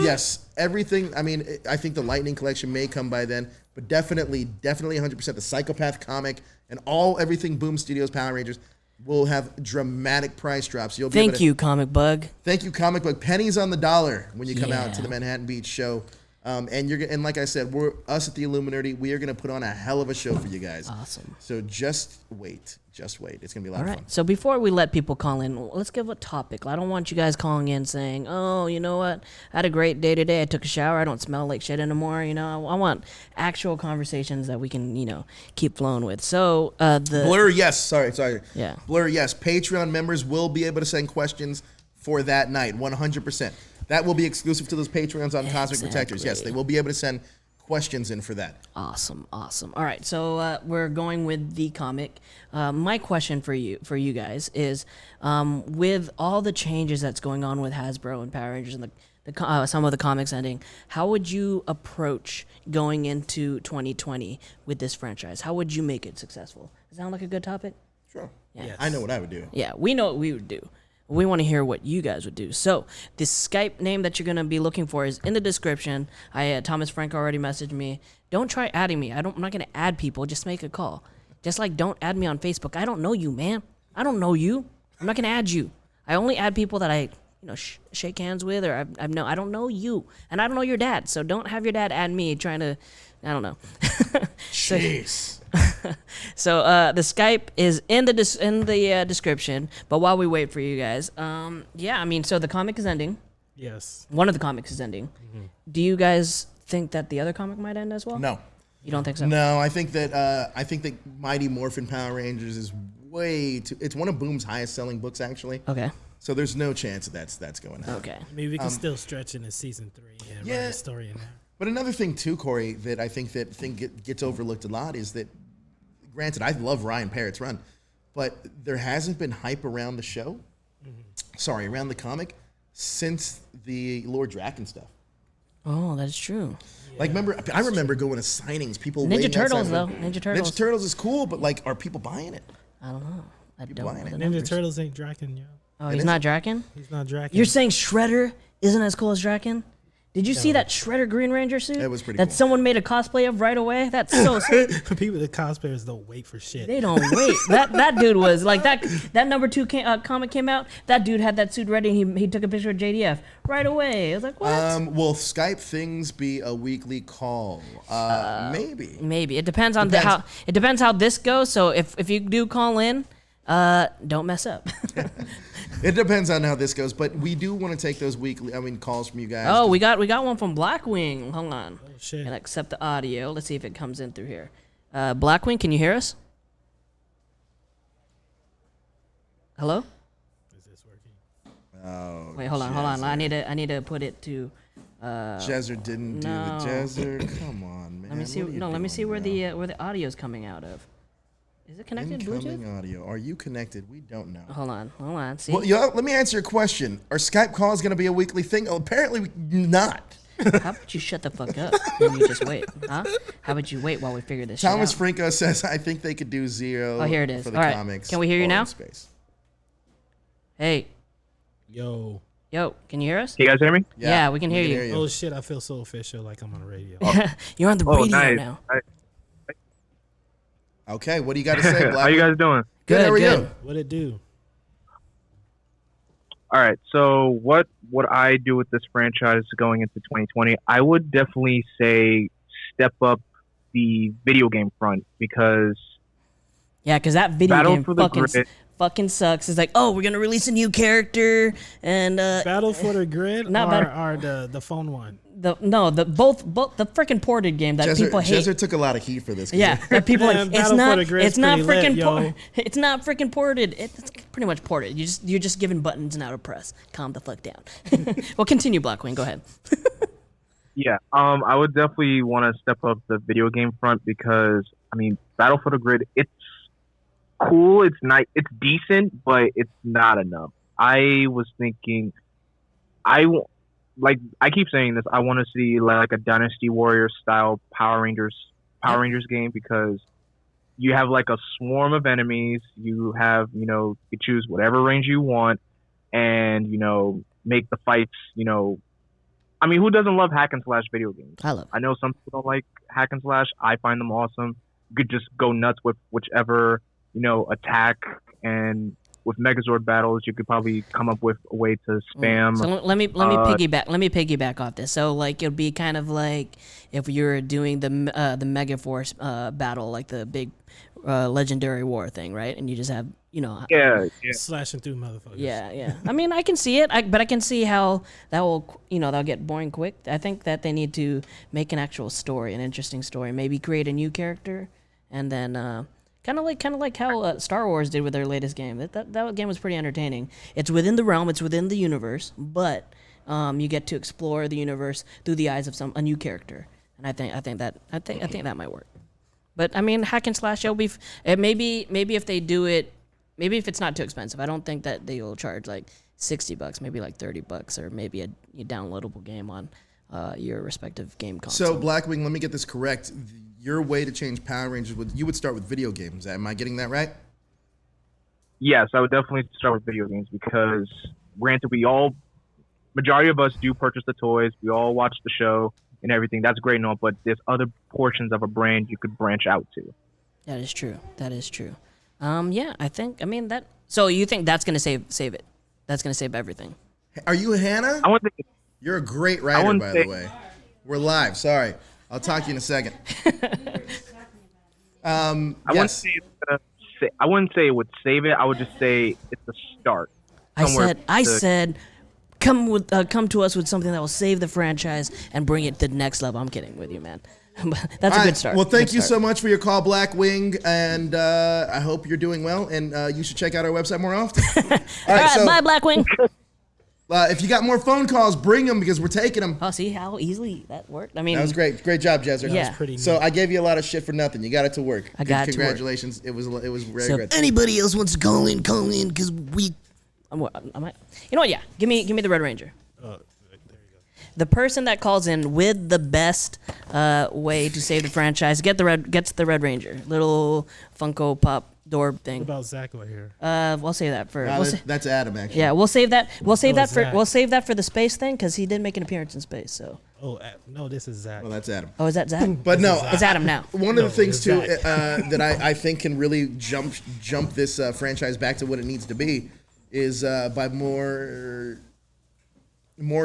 Yes, everything. I mean, I think the Lightning Collection may come by then, but definitely 100% the Psychopath comic and everything Boom Studios Power Rangers will have dramatic price drops. You'll be Thank you, Comic Bug. Thank you, Comic Book. Pennies on the dollar when you come Yeah. out to the Manhattan Beach show. And like I said, us at the Illuminerdi. We are going to put on a hell of a show for you guys. Awesome. So just wait. Just wait. It's going to be a lot All of right. fun. So before we let people call in, let's give a topic. I don't want you guys calling in saying, "Oh, you know what? I had a great day today. I took a shower. I don't smell like shit anymore." You know, I want actual conversations that we can, keep flowing with. So Blur, yes. Sorry. Yeah. Blur, yes. Patreon members will be able to send questions for that night, 100%. That will be exclusive to those Patreons on Cosmic Protectors. Yes, they will be able to send questions in for that. Awesome. All right, so we're going with the comic. My question for you guys is, with all the changes that's going on with Hasbro and Power Rangers and some of the comics ending, how would you approach going into 2020 with this franchise? How would you make it successful? Does that sound like a good topic? Sure. Yeah. Yes. I know what I would do. Yeah, we know what we would do. We want to hear what you guys would do. So this Skype name that you're going to be looking for is in the description. Thomas Franco already messaged me. Don't try adding me. I'm not going to add people. Just make a call. Just like don't add me on Facebook. I don't know you, man. I don't know you. I'm not going to add you. I only add people that I shake hands with, or I don't know you. And I don't know your dad. So don't have your dad add me trying to, I don't know. Jeez. So the Skype is in the description. But while we wait for you guys, so the comic is ending. Yes. One of the comics is ending. Mm-hmm. Do you guys think that the other comic might end as well? No. You don't think so? No, I think that Mighty Morphin Power Rangers is way too. It's one of Boom's highest selling books, actually. Okay. So there's no chance that's going to happen. Okay. I mean, we can still stretch into season 3 and write a story in there. But another thing too, Corey, that I think gets overlooked a lot is that, granted, I love Ryan Parrott's run, but there hasn't been hype around the show. Sorry, around the comic since the Lord Draken stuff. Oh, that's true. Like, I remember going to signings. People Ninja waiting Turtles, outside. though. Ninja Turtles. Ninja Turtles is cool, but like, are people buying it? I don't know. I People don't buying know. it. the Ninja numbers. Turtles ain't Draken, yo. Oh, he's not Draken? He's not Draken. You're saying Shredder isn't as cool as Draken? Did you see that Shredder Green Ranger suit? That was pretty That cool. someone made a cosplay of right away? That's so sick. People, the cosplayers don't wait for shit. They don't wait. That dude was like that number 2 comic came out. That dude had that suit ready. And he took a picture of JDF right away. I was like, what? Will Skype things be a weekly call? Maybe. Maybe it depends on how this goes. So if you do call in, don't mess up. It depends on how this goes, but we do want to take those calls from you guys. Oh, we got one from Blackwing. Hold on. Oh, shit. And accept the audio. Let's see if it comes in through here. Blackwing, can you hear us? Hello? Is this working? Oh, Wait, hold on. I need to put it to. Jezzer didn't do no. the Jezzer. Come on, man. Let me see. What are you No, let me doing see where now? the audio's coming out of. Is it connected Incoming Bluetooth? audio. Are you connected? We don't know. Hold on. See. Well, let me answer your question. Are Skype calls going to be a weekly thing? Oh, apparently not. How about you shut the fuck up and you just wait? Huh? How about you wait while we figure this Thomas shit out? Franco says, I think they could do 0 Oh, here it is. for the All right. comics. Can we hear you or now? in Space. Hey, Yo. can you hear us? Can you guys hear me? Yeah, we can hear you. Oh, shit. I feel so official, like I'm on the radio. You're on the Oh, radio nice. now. Okay, what do you got to say, Black? How you guys doing? Good, how are Good. you? What it do? All right. So what would I do with this franchise going into 2020? I would definitely say step up the video game front because Yeah, because that video Battle game for the Grid. fucking sucks. It's like, oh, we're gonna release a new character and Battle for the Grid Not or the phone one? both the freaking ported game that people hate. Jezzer took a lot of heat for this. Yeah, that people Man, like it's Battle for not the Grid's it's not pretty lit, freaking yo. it's not freaking ported. It's pretty much ported. You're just giving buttons now to press. Calm the fuck down. Well, continue, Blackwing. Go ahead. yeah, I would definitely want to step up the video game front because I mean, Battle for the Grid, it's cool, it's nice, it's decent, but it's not enough. I was thinking, I keep saying this, I want to see like a Dynasty Warriors style Power Rangers game because you have like a swarm of enemies. You have, you choose whatever range you want, and make the fights. I mean, who doesn't love hack and slash video games? I love. I know some people don't like hack and slash. I find them awesome. You could just go nuts with whichever attack, and with Megazord battles, you could probably come up with a way to spam. So let me piggyback off this. So like it'll be kind of like if you're doing the Megaforce battle, like the big legendary war thing, right? And you just have Yeah. Slashing through motherfuckers. Yeah. I mean, I can see it, but I can see how that will that'll get boring quick. I think that they need to make an actual story, an interesting story. Maybe create a new character, and then. Kind of like how Star Wars did with their latest game. That game was pretty entertaining. It's within the realm, it's within the universe, but you get to explore the universe through the eyes of a new character, and I think that might work. But I mean, hack and slash, maybe if they do it, maybe if it's not too expensive. I don't think that they will charge like $60, maybe like $30, or maybe a downloadable game on your respective game console. So Blackwing, let me get this correct. Your way to change Power Rangers you would start with video games. Am I getting that right? Yes, I would definitely start with video games because, granted, majority of us do purchase the toys. We all watch the show and everything. That's great and all, but there's other portions of a brand you could branch out to. That is true. Yeah, I mean that. So you think that's gonna save it? That's gonna save everything. Are you Hannah? I want to. You're a great writer, by the way. We're live. Sorry. I'll talk to you in a second. I wouldn't say it would save it. I would just say it's a start. I said, come to us with something that will save the franchise and bring it to the next level. I'm kidding with you, man. That's a good start. Well, thank you so much for your call, Blackwing, and I hope you're doing well. And you should check out our website more often. All right, bye, Blackwing. If you got more phone calls, bring them because we're taking them. Oh, see how easily that worked? I mean, that was great. Great job, Jezzer. Yeah. That was pretty neat. So I gave you a lot of shit for nothing. You got it to work. I got it to work. Congratulations. It was very so good. If anybody else wants to call in because we. You know what? Yeah, give me the Red Ranger. There you go. The person that calls in with the best way to save the franchise gets the Red Ranger, little Funko Pop door thing. What about Zach over here? We'll save that for. That's Adam, actually. Yeah, we'll save that. We'll save that for. Zach. We'll save that for the space thing because he did make an appearance in space. So. Oh no, this is Zach. Well, that's Adam. Oh, is that Zach? But no, It's Adam now. one of the things it's too Zach. that I think can really jump this franchise back to what it needs to be is by more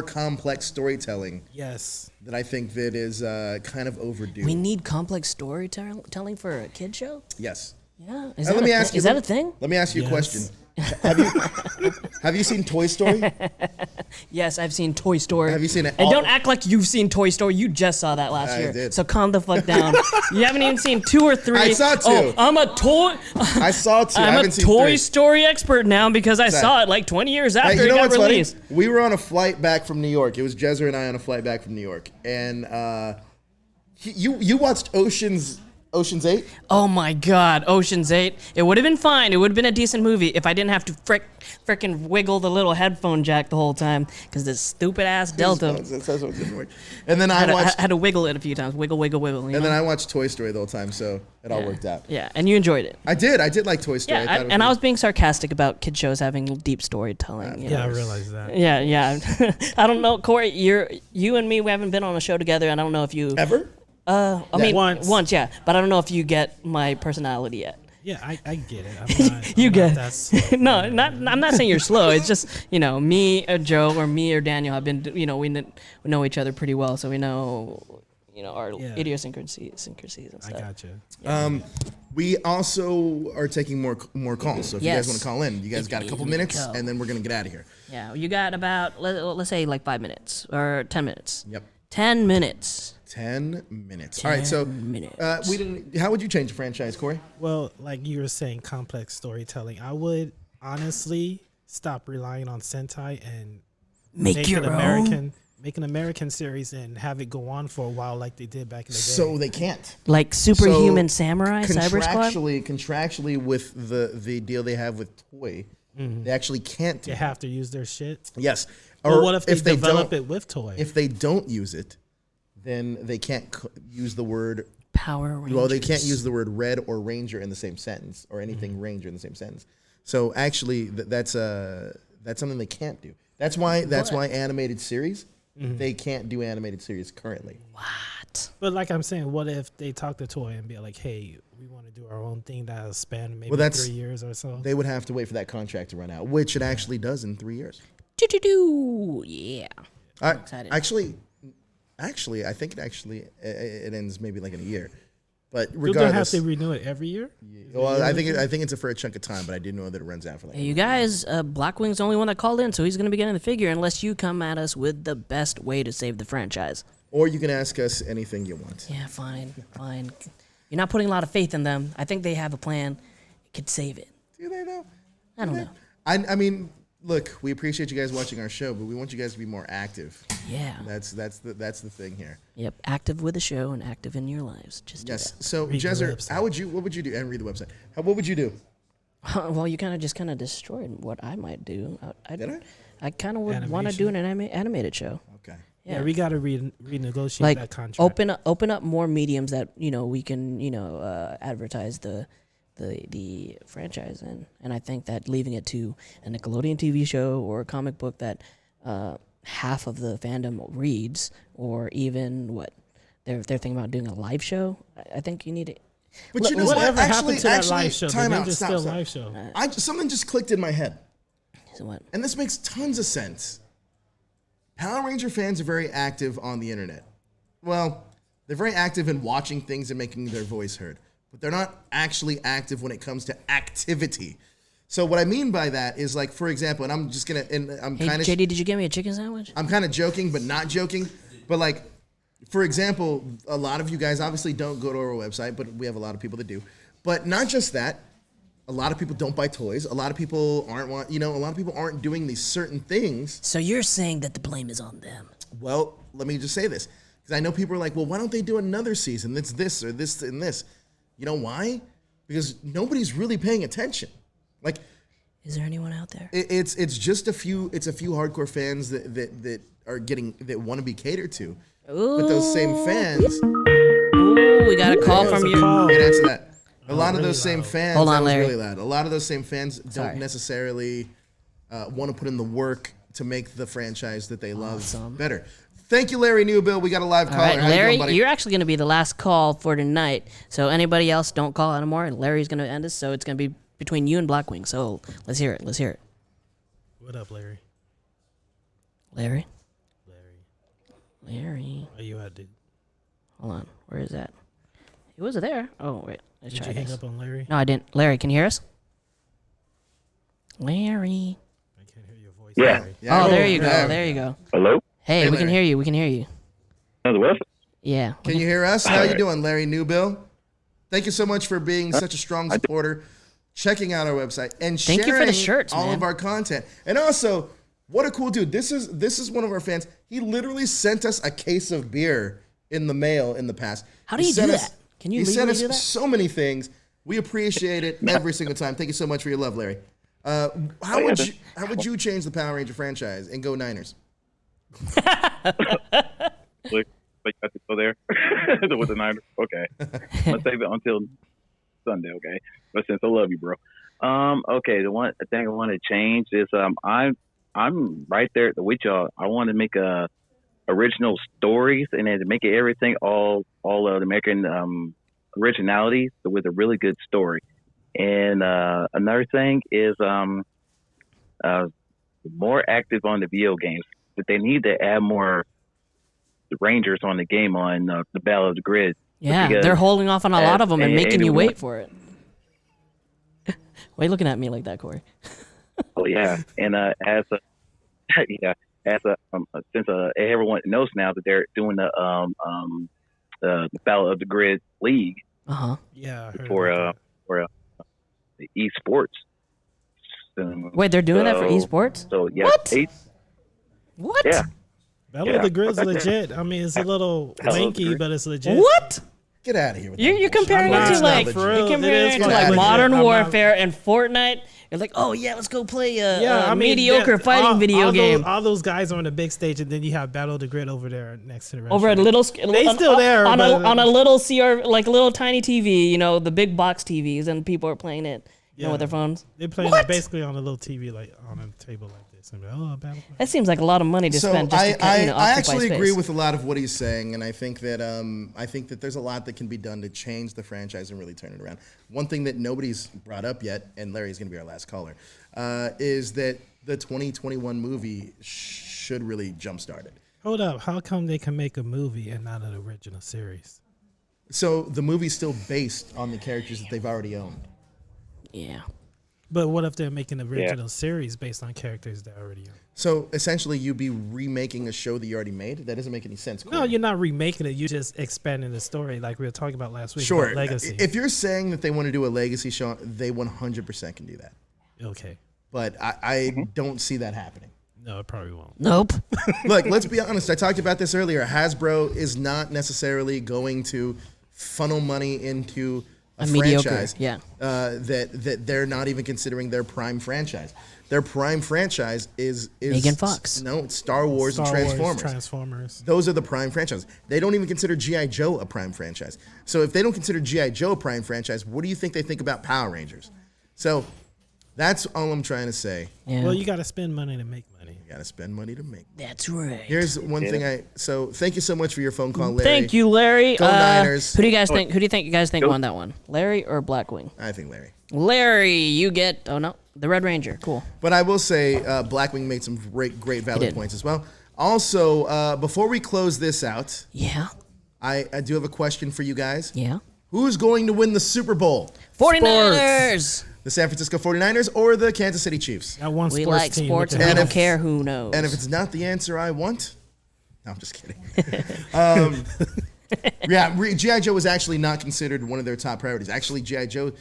complex storytelling. Yes. That I think that is kind of overdue. We need complex storytelling for a kid show. Yes. Yeah. Is that a thing? Let me ask you a Yes. question. Have you seen Toy Story? Yes, I've seen Toy Story. Have you seen it? And don't act like you've seen Toy Story. You just saw that last year. did. So calm the fuck down. You haven't even seen 2 or 3. I saw 2. Oh, I'm a toy. I saw 2. I I'm a haven't seen Toy 3. Story expert now because I Zach. saw it like 20 years after Hey, you it know got what's released. funny? We were on a flight back from New York. It was Jezzer and I on a flight back from New York, and you watched Ocean's 8? Oh my God, Ocean's 8. It would have been fine. It would have been a decent movie if I didn't have to frickin' wiggle the little headphone jack the whole time because this stupid ass Delta. That's what it didn't work. And then I I had to wiggle it a few times. Wiggle. and then I watched Toy Story the whole time, so it all worked out. Yeah, and you enjoyed it. I did like Toy Story. Yeah, I was being sarcastic about kid shows having deep storytelling. Yeah, I realized that. Yeah. I don't know, Corey. You and me, we haven't been on a show together, and I don't know if you Ever? I mean, Once. yeah, but I don't know if you get my personality yet. Yeah, I get it. I'm not, You I'm get not that slow. no, I'm not saying you're slow. It's just me or Joe or me or Daniel have been we know each other pretty well, so we know our idiosyncrasies and stuff. I got you. We also are taking more calls. So if you guys Yes. want to call in, you guys got a couple minutes, go. and then we're gonna get out of here. Yeah, you got about let's say like 5 minutes or 10 minutes. Yep. 10 minutes. 10 minutes. All right. So 10 minutes. we didn't. How would you change the franchise, Corey? Well, like you were saying, complex storytelling. I would honestly stop relying on Sentai and Make your own. Make an American series and have it go on for a while, like they did back in the day. So they can't. Like Superhuman Samurai, Cyber Squad? Contractually, with the deal they have with Toy, they actually can't. They have to use their shit. Yes. Or what if they they develop don't- it with Toy? If they don't use it, then they can't use the word. Power Rangers. Well, they can't use the word red or ranger in the same sentence, or anything ranger in the same sentence. So actually, that's That's something they can't do. That's why animated series, they can't do animated series currently. What? But like I'm saying, what if they talk to Toy and be like, "Hey, we want to do our own thing that'll span maybe 3 years or so"? They would have to wait for that contract to run out, which it actually does in 3 years. Yeah. I'm excited. Actually, I think it ends maybe like in a year. But Do they have regardless, to renew it every year? well, I think it's for a chunk of time, but I didn't know that it runs out for like. Hey, you guys, Blackwing's the only one that called in, so he's going to be getting the figure unless you come at us with the best way to save the franchise. Or you can ask us anything you want. Yeah, fine. You're not putting a lot of faith in them. I think they have a plan. It could save it. Do they know? I don't know. I mean, look, we appreciate you guys watching our show, but we want you guys to be more active. Yeah. That's the thing here. Yep. Active with the show and active in your lives. Just do Yes. that. So, Read the Jezzer, website. what would you do? And read the website. What would you do? Well, you kind of destroyed what I might do. Did I? I kind of would want to do an animated show. Okay. Yeah, we got to renegotiate Like that contract. open up more mediums that we can advertise the franchise in, and I think that leaving it to a Nickelodeon TV show or a comic book that half of the fandom reads, or even what they're thinking about doing a live show. I think you need it. But you know Whatever what? happened to that live show? Time The out. Ninja Stop. Steel live show. Something just clicked in my head, So what? and this makes tons of sense. Power Ranger fans are very active on the internet. Well, they're very active in watching things and making their voice heard, but they're not actually active when it comes to activity. So what I mean by that is, like, for example, and I'm just gonna, and I'm Hey, kind of, JD, did you get me a chicken sandwich? I'm kind of joking, but not joking. But like, for example, a lot of you guys obviously don't go to our website, but we have a lot of people that do. But not just that, a lot of people don't buy toys. A lot of people a lot of people aren't doing these certain things. So you're saying that the blame is on them? Well, let me just say this, because I know people are like, well, why don't they do another season that's this or this and this? You know why? Because nobody's really paying attention. Like, Is there anyone out there? it's just a few hardcore fans that want to be catered to. Ooh. But those same fans Ooh, we got a call from you. can't answer that. A lot of those same fans. Hold on, that was Larry. really loud. A lot of those same fans Sorry. don't necessarily want to put in the work to make the franchise that they love better. Thank you, Larry Newbill. We got a live All caller. right, How you Larry, doing, buddy? you're actually going to be the last call for tonight. So anybody else, don't call anymore. And Larry's going to end us. So it's going to be between you and Blackwing. So let's hear it. What up, Larry? Larry? Larry, Larry. are you at, dude? Hold on. Where is that? He was there. Oh, wait. Let's Did try you hang this. up on Larry? No, I didn't. Larry, can you hear us? Larry. I can't hear your voice. Yeah. Larry. Yeah, Oh, there you go. yeah. There you go. Hello? Hey, Hey, we can Larry. hear you. We can hear you. How's the weather? Yeah. Can you hear us? How you right. doing, Larry Newbill? Thank you so much for being such a strong supporter, checking out our website, and Thank sharing you for the shirts, all man. of our content. And also, what a cool dude. This is one of our fans. He literally sent us a case of beer in the mail in the past. How do He you sent do us- that? Can you He sent legally us do that? so many things. We appreciate it every single time. Thank you so much for your love, Larry. How would you change the Power Ranger franchise and go Niners? Look, like I have to go there with the Niners. Okay, let's save it until Sunday. Okay, but since I love you, bro. Okay, the one thing I want to change is I'm right there with y'all. I want to make original stories and then to make it everything all of the American originality with a really good story. And another thing is more active on the video games. But they need to add more Rangers on the game on the Battle of the Grid. Yeah, Because they're holding off on a lot of them and making you anyone- wait for it. Why are you looking at me like that, Corey? Oh yeah, and since everyone knows now that they're doing the Battle of the Grid League Uh-huh. Yeah. I heard for about the esports. So, Wait, they're doing that for so- esports? So yeah, What? What? yeah. that. Battle of Yeah. the Grid's legit. I mean, it's a little Battle of the lanky, Grid. but it's legit. What? Get out of here with You're that. comparing I'm it not- to like for you're real, comparing it it is to quite like legit. Modern I'm not- Warfare and Fortnite. You're like, oh yeah, let's go play a Yeah, I mean, mediocre that- fighting video game All those guys are on the big stage, and then you have Battle of the Grid over there next to the restaurant. over a little. They still there, on but- a little CR, like a little tiny TV. You know, the big box TVs, and people are playing it. You know, with their phones. They're playing What? it basically on a little TV, like on a table like this. this. I'm like, oh, Battle for That seems like a lot of money to So spend just to I occupy actually space. agree with a lot of what he's saying, and I think that there's a lot that can be done to change the franchise and really turn it around. One thing that nobody's brought up yet, and Larry's going to be our last caller, is that the 2021 movie should really jumpstart it. Hold up. How come they can make a movie and not an original series? So the movie's still based on the characters that they've already owned. Yeah. But what if they're making an original series based on characters they already own? So essentially, you'd be remaking a show that you already made. That doesn't make any sense. No, Corey. you're not remaking it. You're just expanding the story like we were talking about last week. Sure. About Legacy. If you're saying that they want to do a legacy show, they 100% can do that. Okay. But I don't see that happening. No, it probably won't. Nope. Look, let's be honest. I talked about this earlier. Hasbro is not necessarily going to funnel money into a mediocre, franchise yeah. that they're not even considering their prime franchise. Their prime franchise is Megan Fox. No, it's Star Wars and Transformers. Transformers. Those are the prime franchises. They don't even consider G.I. Joe a prime franchise. So if they don't consider G.I. Joe a prime franchise, what do you think they think about Power Rangers? So that's all I'm trying to say. Yeah. Well, you got to spend money to make money. You got to spend money to make. That's right. Here's one thing so thank you so much for your phone call, Larry. Thank you, Larry. Go Niners. Who do you guys think? Who do you think you guys think won that one? Larry or Blackwing? I think Larry. Larry, you get. Oh no, the Red Ranger. Cool. But I will say Blackwing made some great valid did. points as well. Also, before we close this out, Yeah. I do have a question for you guys. Yeah. Who's going to win the Super Bowl? 49ers. The San Francisco 49ers or the Kansas City Chiefs? That one We sports like team. sports with and the we don't if- care who knows. And if it's not the answer I want, no, I'm just kidding. G.I. Joe was actually not considered one of their top priorities. Actually, G.I. Joe,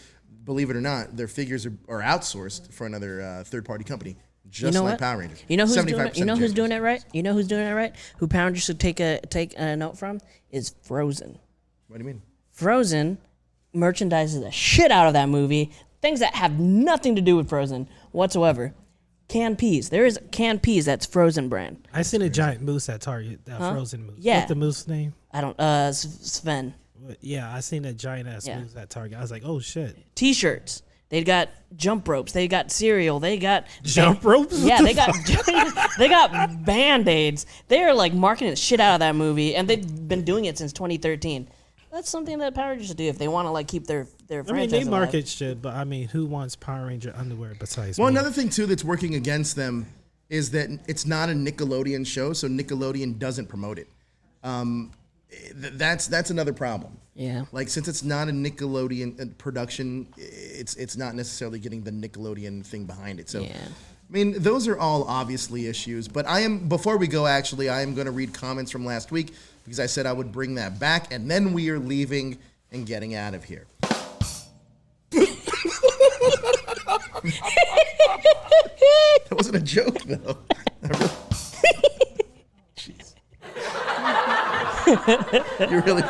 believe it or not, their figures are outsourced for another third-party company, just you know like what? Power Rangers. You know who's doing 75% it? You know who's G.I. doing Joes. it right? You know who's doing it right? Who Power Rangers should take a note from is Frozen. What do you mean? Frozen merchandises the shit out of that movie. Things that have nothing to do with Frozen whatsoever. Canned peas. There is canned peas that's Frozen brand. I seen a giant moose at Target. That frozen moose. Yeah. What's the moose name? I don't. Sven. Yeah, I seen a giant ass moose at Target. I was like, oh shit. T-shirts. They got jump ropes. They got cereal. They got Jump ropes? Yeah, they got they got Band-Aids. They are like marketing the shit out of that movie, and they've been doing it since 2013. That's something that Power Rangers should do if they want to like keep their franchise I mean, they alive. market shit, but I mean, who wants Power Ranger underwear besides Well, me? another thing, too, that's working against them is that it's not a Nickelodeon show, so Nickelodeon doesn't promote it. That's another problem. Yeah. Like, since it's not a Nickelodeon production, it's not necessarily getting the Nickelodeon thing behind it. So, Yeah. I mean, those are all obviously issues. But before we go, actually, I am going to read comments from last week because I said I would bring that back, and then we are leaving and getting out of here. That wasn't a joke, though. Jeez. You really.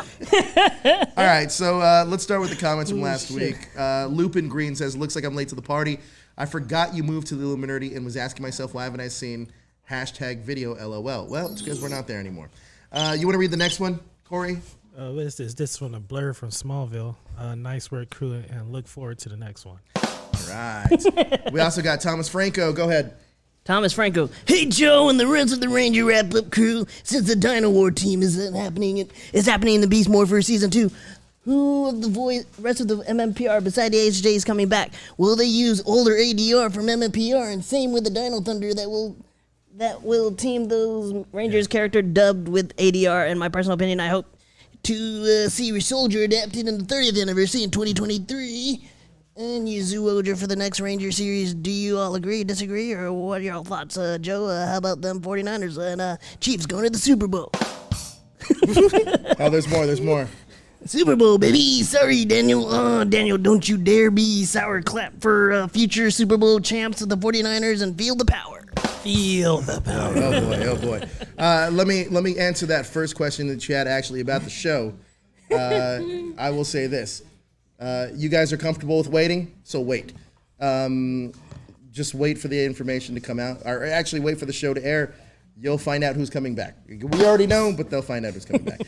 All right, so let's start with the comments from last week. Lupin Green says, "Looks like I'm late to the party. I forgot you moved to the Illuminerdi and was asking myself why haven't I seen #video LOL. Well, it's because we're not there anymore. You want to read the next one, Corey? What is this? This one, a blur from Smallville. Nice work, crew, and look forward to the next one. All right. We also got Thomas Franco. Go ahead. Thomas Franco. Hey Joe and the rest of the Ranger Wrap Up crew. Since the Dino War team is happening in the Beast Morphers season 2. Who of the rest of the MMPR beside the HJ is coming back? Will they use older ADR from MMPR? And same with the Dino Thunder that will team those Rangers character dubbed with ADR. In my personal opinion, I hope to see Soldier adapted in the 30th anniversary in 2023. And use Zooja for the next Ranger series. Do you all agree, disagree, or what are your thoughts, Joe? How about them 49ers and Chiefs going to the Super Bowl? Oh, there's more. Super Bowl, baby. Sorry, Daniel. Daniel, don't you dare be sour clap for future Super Bowl champs of the 49ers and feel the power. Feel the power. Oh boy. Let me answer that first question that you had actually about the show. I will say this. You guys are comfortable with waiting, so wait. Just wait for the information to come out, or actually wait for the show to air. You'll find out who's coming back. We already know, but they'll find out who's coming back.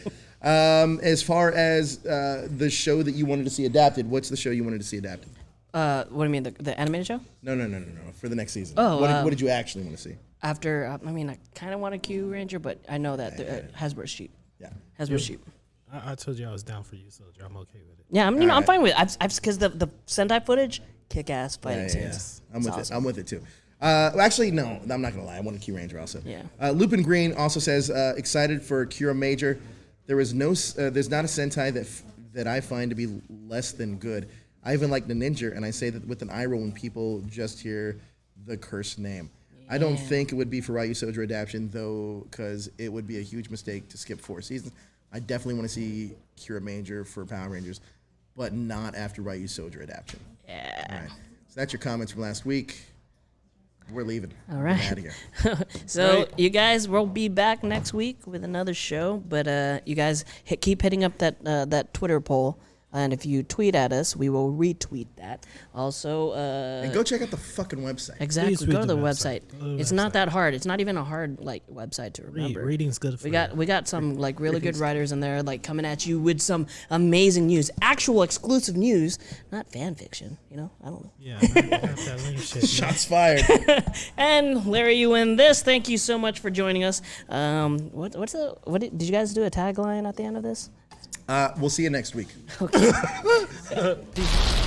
As far as the show that you wanted to see adapted, what's the show you wanted to see adapted? What do you mean, the animated show? No. For the next season. Oh, what did you actually want to see? After, I mean, I kind of want a Q Ranger, but I know that Hasbro's cheap. Yeah. Hasbro's cheap. I told you I was down for you, Soldier. I'm okay with it. Yeah, I'm fine with it. Because the Sentai footage, kick-ass fighting scenes. I'm with it. I'm with it too. Actually, no, I'm not gonna lie. I want a Q Ranger also. Yeah. Lupin Green also says excited for Kira Major. There's not a Sentai that I find to be less than good. I even like the Ninja, and I say that with an eye roll when people just hear the cursed name. I don't think it would be for Ryu Soldier adaptation though, because it would be a huge mistake to skip 4 seasons. I definitely want to see Kira Major for Power Rangers, but not after Ryu Soldier adaptation. Yeah. All right. So that's your comments from last week. We're leaving. All right. We're out of here. So you guys will be back next week with another show, but you guys keep hitting up that Twitter poll. And if you tweet at us, we will retweet that. Also, And go check out the fucking website. exactly. Please Go read to the the website. website. Go to the It's not that hard. It's not even a hard website to remember. Reading's good for We got some really good writers in there, coming at you with some amazing news, actual exclusive news, not fan fiction. I don't know. Yeah, not that lame shit. Man. Shots fired. And Larry, you win this. Thank you so much for joining us. Did you guys do a tagline at the end of this? We'll see you next week. Peace.